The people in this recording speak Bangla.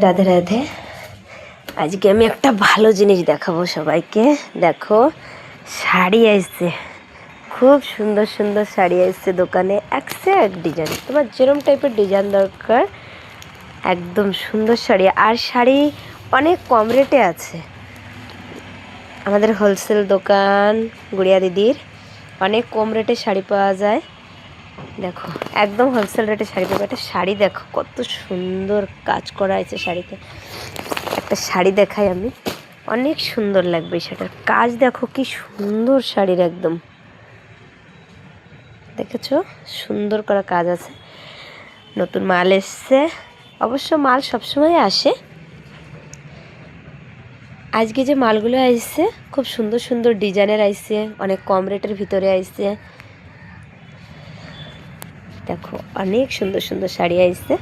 রাধে রাধে। আজকে আমি একটা ভালো জিনিস দেখাবো সবাইকে। দেখো শাড়ি আসছে, খুব সুন্দর সুন্দর শাড়ি আসছে দোকানে, একসে এক ডিজাইন। তোমার যেরকম টাইপের ডিজাইন দরকার একদম সুন্দর শাড়ি। আর শাড়ি অনেক কম রেটে আছে। আমাদের হোলসেল দোকান গুড়িয়া দিদির অনেক কম রেটে শাড়ি পাওয়া যায়। দেখো একদম হোলসেল রেটে শাড়ি পাবে। একটা শাড়ি দেখো কত সুন্দর কাজ করা আছে শাড়িতে। একটা শাড়ি দেখাই আমি, অনেক সুন্দর লাগবে সেটার কাজ। দেখো কি সুন্দর শাড়ির, একদম দেখেছো সুন্দর করা কাজ আছে। নতুন মাল এসছে, অবশ্য মাল সবসময় আসে। আজকে যে মালগুলো আসছে খুব সুন্দর সুন্দর ডিজাইনের আসছে, অনেক কম রেটের ভিতরে আসছে। দেখো অনেক সুন্দর সুন্দর শাড়ি আসছে।